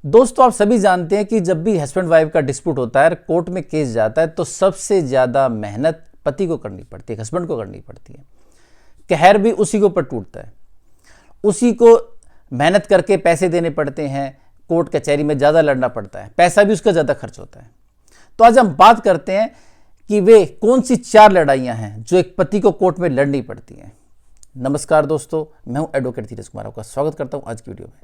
दोस्तों, आप सभी जानते हैं कि जब भी हस्बैंड वाइफ का डिस्प्यूट होता है, कोर्ट में केस जाता है, तो सबसे ज़्यादा मेहनत पति को करनी पड़ती है, हस्बैंड को करनी पड़ती है। कहर भी उसी के ऊपर टूटता है, उसी को मेहनत करके पैसे देने पड़ते हैं, कोर्ट कचहरी में ज़्यादा लड़ना पड़ता है, पैसा भी उसका ज़्यादा खर्च होता है। तो आज हम बात करते हैं कि वे कौन सी 4 लड़ाइयाँ हैं जो एक पति को कोर्ट में लड़नी पड़ती हैं। नमस्कार दोस्तों, मैं हूं एडवोकेट धीरज कुमार, आपका स्वागत करता हूं आज की वीडियो में।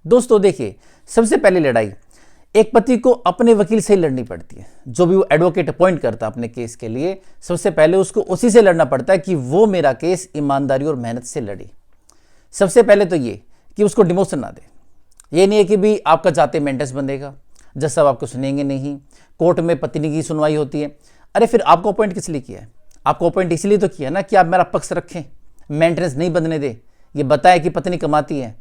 दोस्तों देखिए, सबसे पहली लड़ाई एक पति को अपने वकील से ही लड़नी पड़ती है। जो भी वो एडवोकेट अपॉइंट करता है अपने केस के लिए, सबसे पहले उसको उसी से लड़ना पड़ता है कि वो मेरा केस ईमानदारी और मेहनत से लड़े। सबसे पहले तो ये कि उसको डिमोशन ना दे। ये नहीं है कि भी आपका जाते मेंटेनेंस बंधेगा, जज साहब आपको सुनेंगे नहीं, कोर्ट में पत्नी की सुनवाई होती है। अरे फिर आपको अपॉइंट किस लिए किया है? आपको अपॉइंट इसलिए तो किया ना कि आप मेरा पक्ष रखें, मेंटेनेंस नहीं बंधने दे, ये बताए कि पत्नी कमाती है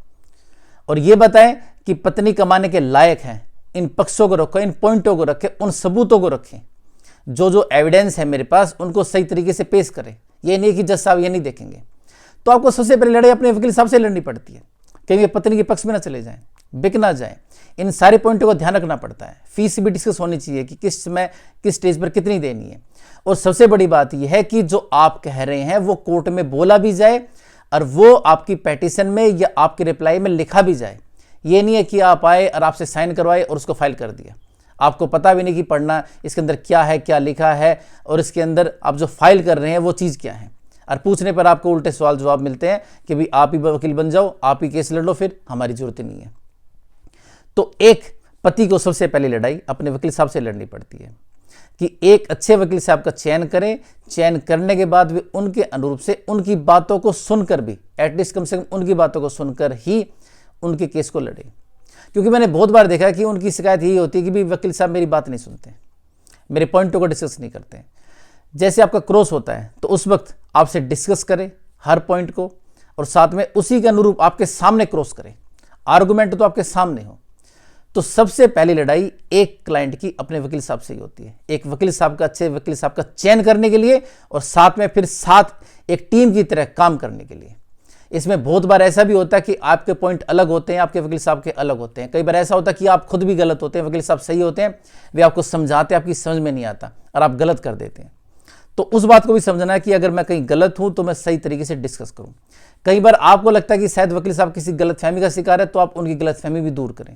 और ये बताएं कि पत्नी कमाने के लायक है। इन पक्षों को रखो, इन पॉइंटों को रखें, उन सबूतों को रखें, जो एविडेंस है मेरे पास उनको सही तरीके से पेश करें। ये नहीं कि जज साहब ये नहीं देखेंगे। तो आपको सबसे पहले लड़ाई अपने वकील साहब से लड़नी पड़ती है, कहीं पत्नी के पक्ष में ना चले जाएं, बिक ना जाएं। इन सारे पॉइंटों को ध्यान रखना पड़ता है। फीस भी डिस्कस होनी चाहिए कि किस समय किस स्टेज पर कितनी देनी है। और सबसे बड़ी बात यह है कि जो आप कह रहे हैं वो कोर्ट में बोला भी जाए और वो आपकी पेटिशन में या आपके रिप्लाई में लिखा भी जाए। ये नहीं है कि आप आए और आपसे साइन करवाए और उसको फाइल कर दिया, आपको पता भी नहीं कि पढ़ना इसके अंदर क्या है, क्या लिखा है और इसके अंदर आप जो फाइल कर रहे हैं वो चीज़ क्या है। और पूछने पर आपको उल्टे सवाल जवाब मिलते हैं कि भाई आप ही वकील बन जाओ, आप ही केस लड़ लो, फिर हमारी जरूरत ही नहीं है। तो एक पति को सबसे पहले लड़ाई अपने वकील साहब से लड़नी पड़ती है कि एक अच्छे वकील साहब का चयन करें। चयन करने के बाद वे उनके अनुरूप से उनकी बातों को सुनकर भी, एटलीस्ट कम से कम उनकी बातों को सुनकर ही उनके केस को लड़े। क्योंकि मैंने बहुत बार देखा है कि उनकी शिकायत यही होती है कि भी वकील साहब मेरी बात नहीं सुनते, मेरे पॉइंटों को डिस्कस नहीं करते। जैसे आपका क्रॉस होता है तो उस वक्त आपसे डिस्कस करें हर पॉइंट को और साथ में उसी के अनुरूप आपके सामने क्रॉस करें, आर्गुमेंट तो आपके सामने हो। तो सबसे पहली लड़ाई एक क्लाइंट की अपने वकील साहब से ही होती है, एक वकील साहब का, अच्छे वकील साहब का चयन करने के लिए और साथ में फिर साथ एक टीम की तरह काम करने के लिए। इसमें बहुत बार ऐसा भी होता है कि आपके पॉइंट अलग होते हैं, आपके वकील साहब के अलग होते हैं। कई बार ऐसा होता है कि आप खुद भी गलत होते हैं, वकील साहब सही होते हैं, वे आपको समझाते हैं, आपकी समझ में नहीं आता और आप गलत कर देते हैं। तो उस बात को भी समझना है कि अगर मैं कहीं गलत हूं तो मैं सही तरीके से डिस्कस करूं। कई बार आपको लगता है कि शायद वकील साहब किसी गलतफहमी का शिकार है, तो आप उनकी गलतफहमी भी दूर करें।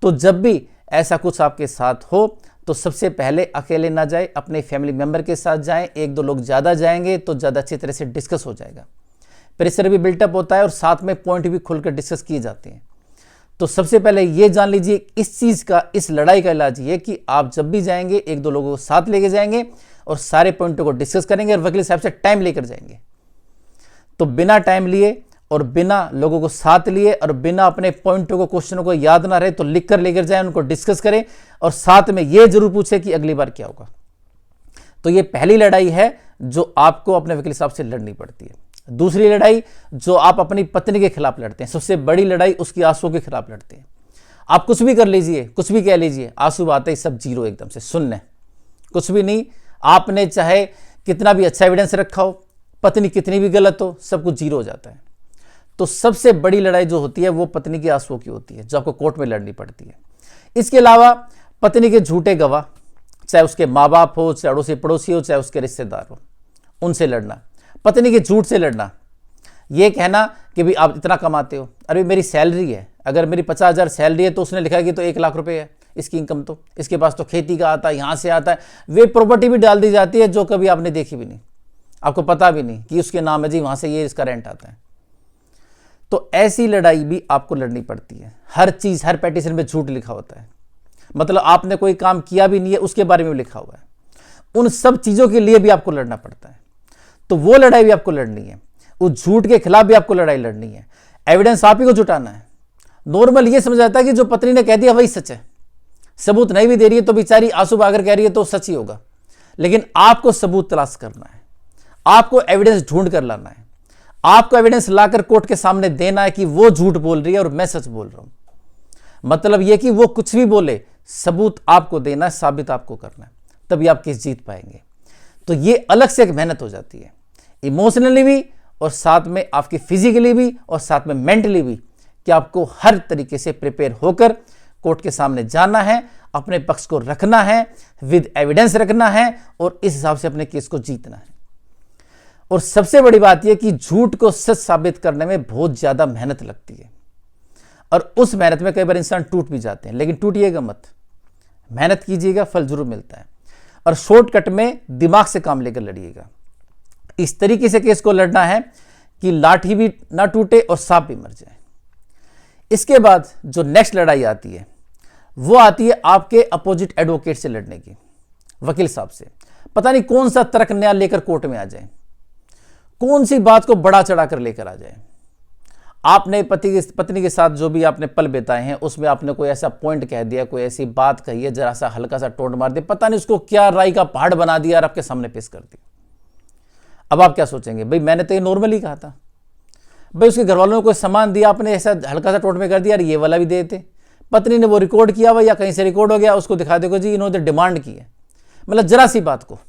तो जब भी ऐसा कुछ आपके साथ हो तो सबसे पहले अकेले ना जाए, अपने फैमिली मेंबर के साथ जाएं। 1-2 लोग ज़्यादा जाएंगे तो ज़्यादा अच्छी तरह से डिस्कस हो जाएगा, प्रेशर भी बिल्टअप होता है और साथ में पॉइंट भी खुलकर डिस्कस किए जाते हैं। तो सबसे पहले ये जान लीजिए, इस चीज़ का, इस लड़ाई का इलाज ये कि आप जब भी जाएंगे 1-2 लोगों को साथ लेके जाएंगे और सारे पॉइंटों को डिस्कस करेंगे और वकील साहब से टाइम लेकर जाएंगे। तो बिना टाइम लिए और बिना लोगों को साथ लिए और बिना अपने पॉइंटों को, क्वेश्चनों को याद ना रहे तो लिख कर लेकर जाएं, उनको डिस्कस करें और साथ में ये जरूर पूछे कि अगली बार क्या होगा। तो ये पहली लड़ाई है जो आपको अपने वकील साहब से लड़नी पड़ती है। दूसरी लड़ाई जो आप अपनी पत्नी के खिलाफ लड़ते हैं, सबसे बड़ी लड़ाई उसकी आंसुओं के खिलाफ लड़ते हैं। आप कुछ भी कर लीजिए, कुछ भी कह लीजिए, आंसू आते ही सब जीरो, एकदम से शून्य, कुछ भी नहीं। आपने चाहे कितना भी अच्छा एविडेंस रखा हो, पत्नी कितनी भी गलत हो, सब कुछ जीरो हो जाता है। तो सबसे बड़ी लड़ाई जो होती है वो पत्नी के आंसुओं की होती है, जो आपको कोर्ट में लड़नी पड़ती है। इसके अलावा पत्नी के झूठे गवाह, चाहे उसके माँ बाप हो, चाहे अड़ोसी पड़ोसी हो, चाहे उसके रिश्तेदार हो, उनसे लड़ना। पत्नी के झूठ से लड़ना, ये कहना कि भाई आप इतना कमाते हो, अरे मेरी सैलरी है, अगर मेरी 50,000 सैलरी है तो उसने लिखा कि तो 1 लाख रुपए है इसकी इनकम, तो इसके पास तो खेती का आता है, यहाँ से आता है। वे प्रॉपर्टी भी डाल दी जाती है जो कभी आपने देखी भी नहीं, आपको पता भी नहीं कि उसके नाम है जी, वहाँ से ये इसका रेंट आता है। तो ऐसी लड़ाई भी आपको लड़नी पड़ती है। हर चीज़, हर पेटिशन में झूठ लिखा होता है, मतलब आपने कोई काम किया भी नहीं है उसके बारे में लिखा हुआ है। उन सब चीज़ों के लिए भी आपको लड़ना पड़ता है। तो वो लड़ाई भी आपको लड़नी है, उस झूठ के खिलाफ भी आपको लड़ाई लड़नी है। एविडेंस आप ही को जुटाना है। नॉर्मल ये समझ आता है कि जो पत्नी ने कह दिया वही सच है, सबूत नहीं भी दे रही है तो बेचारी आंसू बहाकर कह रही है तो सच ही होगा। लेकिन आपको सबूत तलाश करना है, आपको एविडेंस ढूंढ कर लाना है, आपको एविडेंस लाकर कोर्ट के सामने देना है कि वो झूठ बोल रही है और मैं सच बोल रहा हूं। मतलब यह कि वो कुछ भी बोले, सबूत आपको देना है, साबित आपको करना है, तभी आप केस जीत पाएंगे। तो ये अलग से एक मेहनत हो जाती है। इमोशनली भी और साथ में आपकी फिजिकली भी और साथ में मेंटली भी, कि आपको हर तरीके से प्रिपेयर होकर कोर्ट के सामने जाना है, अपने पक्ष को रखना है, विद एविडेंस रखना है और इस हिसाब से अपने केस को जीतना है। और सबसे बड़ी बात यह कि झूठ को सच साबित करने में बहुत ज्यादा मेहनत लगती है और उस मेहनत में कई बार इंसान टूट भी जाते हैं, लेकिन टूटिएगा मत, मेहनत कीजिएगा, फल जरूर मिलता है। और शॉर्टकट में दिमाग से काम लेकर लड़िएगा। इस तरीके से केस को लड़ना है कि लाठी भी ना टूटे और सांप भी मर जाए। इसके बाद जो नेक्स्ट लड़ाई आती है वो आती है आपके अपोजिट एडवोकेट से लड़ने की, वकील साहब से। पता नहीं कौन सा तर्क नया लेकर कोर्ट में आ जाए, कौन सी बात को बढ़ा चढ़ाकर लेकर आ जाए। आपने पत्नी के साथ जो भी आपने पल बिताए हैं उसमें आपने कोई ऐसा पॉइंट कह दिया, कोई ऐसी बात कही है, जरा सा हल्का सा टोंट मार दिया, पता नहीं उसको क्या राई का पहाड़ बना दिया और आपके सामने पेश कर दिया। अब आप क्या सोचेंगे, भाई मैंने तो ये नॉर्मली कहा था, भाई उसके घर वालों ने कोई सामान दिया, आपने ऐसा हल्का सा टोंट में कर दिया, और ये वाला भी दे देते। पत्नी ने वो रिकॉर्ड किया हुआ या कहीं से रिकॉर्ड हो गया, उसको दिखा देखो जी इन्होंने डिमांड की है। मतलब जरा सी बात को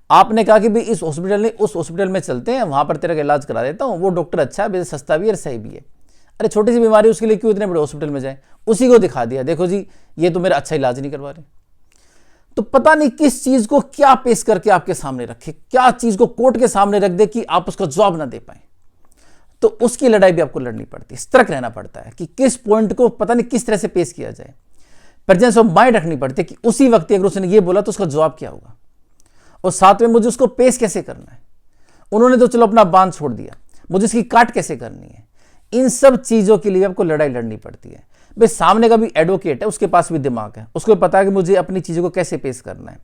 आपने कहा कि भाई इस हॉस्पिटल नहीं उस हॉस्पिटल में चलते हैं, वहां पर तेरा इलाज करा देता हूं, वो डॉक्टर अच्छा है, सस्ता भी है और सही भी है। अरे छोटी सी बीमारी उसके लिए क्यों इतने बड़े हॉस्पिटल में जाए, उसी को दिखा दिया, देखो जी ये तो मेरा अच्छा इलाज नहीं करवा रहे। तो पता नहीं किस चीज को क्या पेश करके आपके सामने रखे, क्या चीज को कोर्ट के सामने रख दे कि आप उसका जवाब ना दे पाए। तो उसकी लड़ाई भी आपको लड़नी पड़ती है, सतर्क रहना पड़ता है कि किस पॉइंट को पता नहीं किस तरह से पेश किया जाए। प्रेजेंस ऑफ माइंड रखनी पड़ती है कि उसी वक्त अगर उसने ये बोला तो उसका जवाब क्या होगा, और साथ में मुझे उसको पेश कैसे करना है। उन्होंने तो चलो अपना बांध छोड़ दिया, मुझे इसकी काट कैसे करनी है। इन सब चीजों के लिए आपको लड़ाई लड़नी पड़ती है। भाई सामने का भी एडवोकेट है, उसके पास भी दिमाग है, उसको पता है कि मुझे अपनी चीजों को कैसे पेश करना है,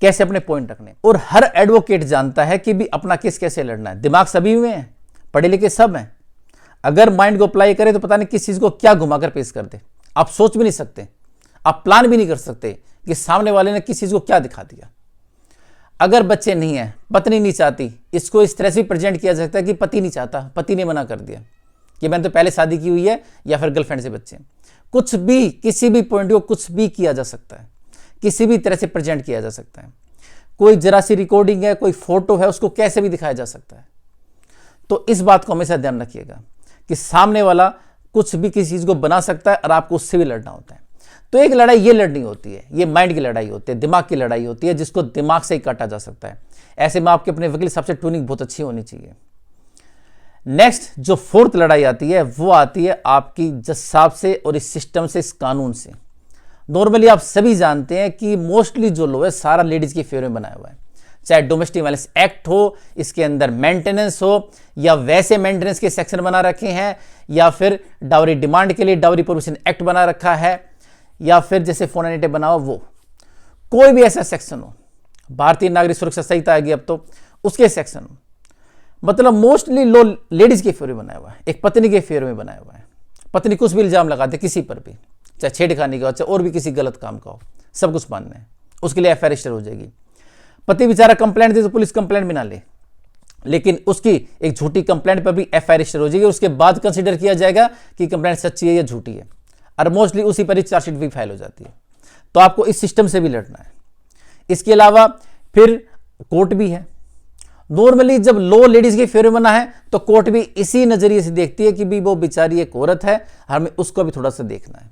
कैसे अपने पॉइंट रखने। और हर एडवोकेट जानता है कि भी अपना केस कैसे लड़ना है। दिमाग सभी में है, पढ़े लिखे सब हैं, अगर माइंड को अप्लाई करे तो पता नहीं किस चीज को क्या घुमाकर पेश कर दे। आप सोच भी नहीं सकते, आप प्लान भी नहीं कर सकते कि सामने वाले ने किस चीज को क्या दिखा दिया। अगर बच्चे नहीं है, पत्नी नहीं चाहती, इसको इस तरह से भी प्रेजेंट किया जा सकता है कि पति नहीं चाहता, पति ने मना कर दिया कि मैंने तो पहले शादी की हुई है, या फिर गर्लफ्रेंड से बच्चे। कुछ भी किसी भी पॉइंट को कुछ भी किया जा सकता है, किसी भी तरह से प्रेजेंट किया जा सकता है। कोई जरा सी रिकॉर्डिंग है, कोई फोटो है, उसको कैसे भी दिखाया जा सकता है। तो इस बात को हमेशा ध्यान रखिएगा कि सामने वाला कुछ भी किसी चीज को बना सकता है और आपको उससे भी लड़ना होता है। तो एक लड़ाई ये लड़नी होती है, ये माइंड की लड़ाई होती है, दिमाग की लड़ाई होती है, जिसको दिमाग से ही काटा जा सकता है। ऐसे में आपके अपने वकील सबसे ट्यूनिंग बहुत अच्छी होनी चाहिए। नेक्स्ट जो फोर्थ लड़ाई आती है वो आती है आपकी जज साहब से और इस सिस्टम से, इस कानून से। नॉर्मली आप सभी जानते हैं कि मोस्टली जो लॉ है सारा लेडीज के फेवर में बनाया हुआ है, चाहे डोमेस्टिक वायलेंस एक्ट हो, इसके अंदर मेंटेनेंस हो, या वैसे मेंटेनेंस के सेक्शन बना रखे हैं, या फिर डाउरी डिमांड के लिए डाउरी प्रोविजन एक्ट बना रखा है, या फिर जैसे फोनानिटे बना हो वो, कोई भी ऐसा सेक्शन हो, भारतीय नागरिक सुरक्षा संहिता आ गई अब तो, उसके सेक्शन हो। मतलब मोस्टली लॉ लेडीज के फेवर में बनाया हुआ है, एक पत्नी के फेवर में बनाया हुआ है। पत्नी कुछ भी इल्जाम लगाते किसी पर भी, चाहे छेड़खानी का हो, चाहे और भी किसी गलत काम का हो, सब कुछ मानना है, उसके लिए एफआईआर रजिस्टर हो जाएगी। पति बेचारा कंप्लेंट दे तो पुलिस कंप्लेंट भी ना ले, लेकिन उसकी एक झूठी कंप्लेंट पर भी एफआईआर रजिस्टर हो जाएगी। उसके बाद कंसीडर किया जाएगा कि कंप्लेंट सच्ची है या झूठी है, और मोस्टली उसी पर ही चार्जशीट भी फाइल हो जाती है। तो आपको इस सिस्टम से भी लड़ना है। इसके अलावा फिर कोर्ट भी है। नॉर्मली जब लॉ लेडीज के फेवर में बना है तो कोर्ट भी इसी नजरिए से देखती है कि भी वो बेचारी एक औरत है, हमें उसको भी थोड़ा सा देखना है।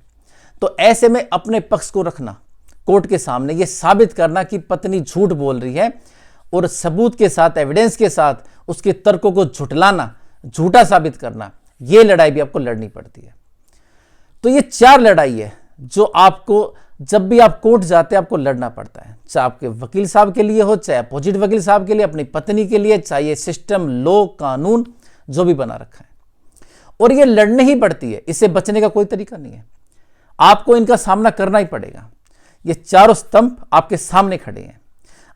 तो ऐसे में अपने पक्ष को रखना कोर्ट के सामने, यह साबित करना कि पत्नी झूठ बोल रही है, और सबूत के साथ, एविडेंस के साथ उसके तर्कों को झुटलाना, झूठा साबित करना, यह लड़ाई भी आपको लड़नी पड़ती है। तो ये 4 लड़ाई है जो आपको जब भी आप कोर्ट जाते हैं आपको लड़ना पड़ता है, चाहे आपके वकील साहब के लिए हो, चाहे अपोजिट वकील साहब के लिए, अपनी पत्नी के लिए, चाहे ये सिस्टम, लॉ, कानून जो भी बना रखा है, और ये लड़ने ही पड़ती है। इससे बचने का कोई तरीका नहीं है, आपको इनका सामना करना ही पड़ेगा। ये चारों स्तंभ आपके सामने खड़े हैं,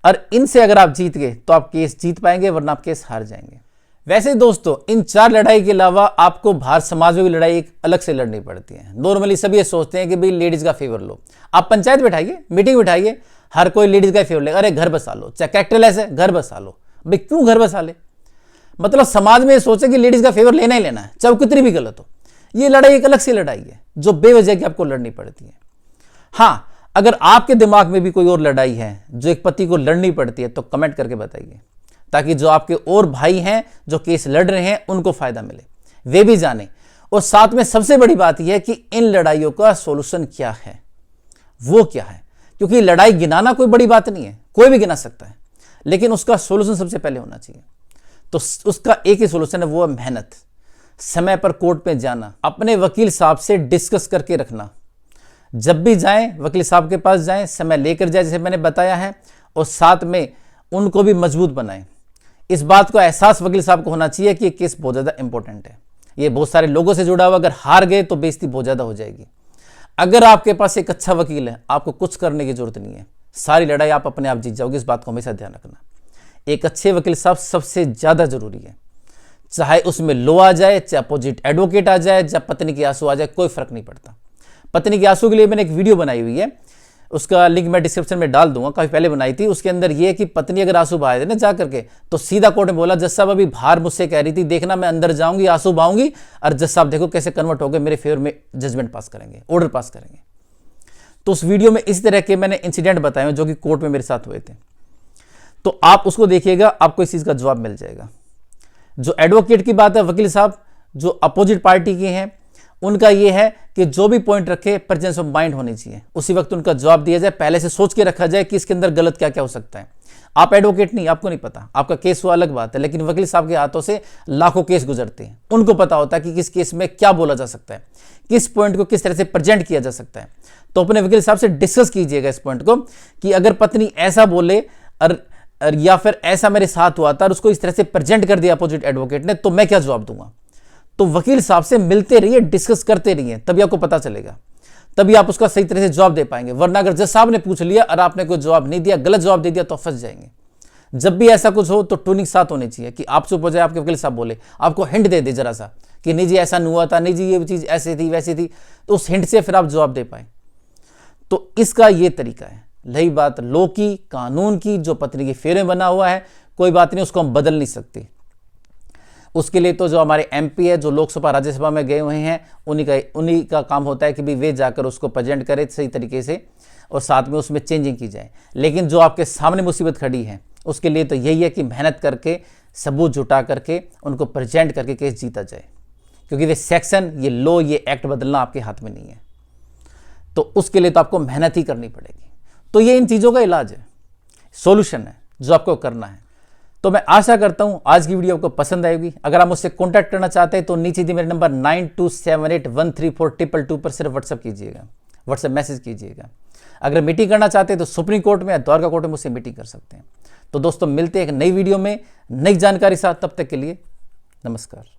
और इनसे अगर आप जीत गए तो आप केस जीत पाएंगे, वरना आप केस हार जाएंगे। वैसे दोस्तों इन 4 लड़ाई के अलावा आपको बाहर समाज में भी लड़ाई एक अलग से लड़नी पड़ती है। नॉर्मली सभी ये सोचते हैं कि भाई लेडीज का फेवर लो, आप पंचायत बिठाइए, मीटिंग बिठाइए, हर कोई लेडीज का फेवर लेगा, अरे घर बसा लो, चाहे कैरेक्टरलेस है घर बसा लो। भाई क्यों घर बसा ले, मतलब समाज में ये सोचे कि लेडीज का फेवर लेना ही लेना है, चाहे वो कितनी भी गलत हो। ये लड़ाई एक अलग सी लड़ाई है जो बेवजह की आपको लड़नी पड़ती है। हाँ, अगर आपके दिमाग में भी कोई और लड़ाई है जो एक पति को लड़नी पड़ती है तो कमेंट करके बताइए, ताकि जो आपके और भाई हैं जो केस लड़ रहे हैं उनको फायदा मिले, वे भी जाने। और साथ में सबसे बड़ी बात यह है कि इन लड़ाइयों का सॉल्यूशन क्या है, वो क्या है, क्योंकि लड़ाई गिनाना कोई बड़ी बात नहीं है, कोई भी गिना सकता है, लेकिन उसका सॉल्यूशन सबसे पहले होना चाहिए। तो उसका एक ही सॉल्यूशन है, वो है मेहनत, समय पर कोर्ट में जाना, अपने वकील साहब से डिस्कस करके रखना। जब भी जाएं वकील साहब के पास जाएं, समय लेकर जाएं जैसे मैंने बताया है, और साथ में उनको भी मजबूत बनाएं। इस बात का एहसास वकील साहब को होना चाहिए कि ये केस बहुत ज़्यादा इंपॉर्टेंट है, ये बहुत सारे लोगों से जुड़ा हुआ, अगर हार गए तो बेइज्जती बहुत ज़्यादा हो जाएगी। अगर आपके पास एक अच्छा वकील है, आपको कुछ करने की जरूरत नहीं है, सारी लड़ाई आप अपने आप जीत जाओगे। इस बात को हमेशा ध्यान रखना, एक अच्छे वकील साहब सबसे ज़्यादा जरूरी है। चाहे उसमें लो आ जाए, चाहे अपोजिट एडवोकेट आ जाए, चाहे पत्नी के आंसू आ जाए, कोई फर्क नहीं पड़ता। पत्नी के आंसू के लिए मैंने एक वीडियो बनाई हुई है, उसका लिंक मैं डिस्क्रिप्शन में डाल दूंगा, काफी पहले बनाई थी। उसके अंदर ये कि पत्नी अगर आंसू बहाए थे ना जा करके, तो सीधा कोर्ट में बोला, जज साहब अभी बाहर मुझसे कह रही थी, देखना मैं अंदर जाऊंगी, आंसू बहाऊंगी, और जज साहब देखो कैसे कन्वर्ट हो गए, मेरे फेवर में जजमेंट पास करेंगे, ऑर्डर पास करेंगे। तो उस वीडियो में इस तरह के मैंने इंसिडेंट बताए जो कि कोर्ट में मेरे साथ हुए थे, तो आप उसको देखिएगा, आपको इस चीज का जवाब मिल जाएगा। जो एडवोकेट की बात है, वकील साहब जो अपोजिट पार्टी के हैं, उनका यह है कि जो भी पॉइंट रखे प्रेजेंस ऑफ माइंड होनी चाहिए, उसी वक्त उनका जवाब दिया जाए, पहले से सोच के रखा जाए कि इसके अंदर गलत क्या क्या हो सकता है। आप एडवोकेट नहीं, आपको नहीं पता, आपका केस हुआ अलग बात है, लेकिन वकील साहब के हाथों से लाखों केस गुजरते हैं, उनको पता होता है कि किस केस में क्या बोला जा सकता है, किस पॉइंट को किस तरह से प्रेजेंट किया जा सकता है। तो अपने वकील साहब से डिस्कस कीजिएगा इस पॉइंट को कि अगर पत्नी ऐसा बोले और या फिर ऐसा मेरे साथ हुआ था और उसको इस तरह से प्रेजेंट कर दिया अपोजिट एडवोकेट ने, तो मैं क्या जवाब दूंगा। तो वकील साहब से मिलते रहिए, डिस्कस करते रहिए, तभी आपको पता चलेगा, तभी आप उसका सही तरह से जवाब दे पाएंगे। वरना अगर जज साहब ने पूछ लिया और आपने कोई जवाब नहीं दिया, गलत जवाब दे दिया, तो फंस जाएंगे। जब भी ऐसा कुछ हो तो ट्यूनिंग साथ होनी चाहिए कि आप चुप हो जाए, आपके वकील साहब बोले, आपको हिंट दे दे जरा सा कि नहीं जी ऐसा नहीं हुआ था, नहीं जी ये चीज ऐसी थी वैसी थी, तो उस हिंट से फिर आप जवाब दे पाए। तो इसका ये तरीका है। रही बात लॉ की, कानून की, जो पत्नी के फेरे में बना हुआ है, कोई बात नहीं, उसको हम बदल नहीं सकते। उसके लिए तो जो हमारे एमपी है, जो लोकसभा राज्यसभा में गए हुए हैं, उन्हीं का काम होता है कि भी वे जाकर उसको प्रेजेंट करें सही तरीके से और साथ में उसमें चेंजिंग की जाए। लेकिन जो आपके सामने मुसीबत खड़ी है, उसके लिए तो यही है कि मेहनत करके, सबूत जुटा करके, उनको प्रेजेंट करके केस जीता जाए, क्योंकि ये सेक्शन, ये लॉ, ये एक्ट बदलना आपके हाथ में नहीं है। तो उसके लिए तो आपको मेहनत ही करनी पड़ेगी। तो ये इन चीज़ों का इलाज है, सॉल्यूशन है जो आपको करना है। तो मैं आशा करता हूं आज की वीडियो आपको पसंद आएगी। अगर आप मुझसे कांटेक्ट करना चाहते हैं तो नीचे दिए मेरे नंबर 9278134222 पर सिर्फ व्हाट्सएप कीजिएगा, व्हाट्सएप मैसेज कीजिएगा। अगर मीटिंग करना चाहते हैं तो सुप्रीम कोर्ट में या द्वारका कोर्ट में मुझसे मीटिंग कर सकते हैं। तो दोस्तों मिलते हैं एक नई वीडियो में नई जानकारी साथ, तब तक के लिए नमस्कार।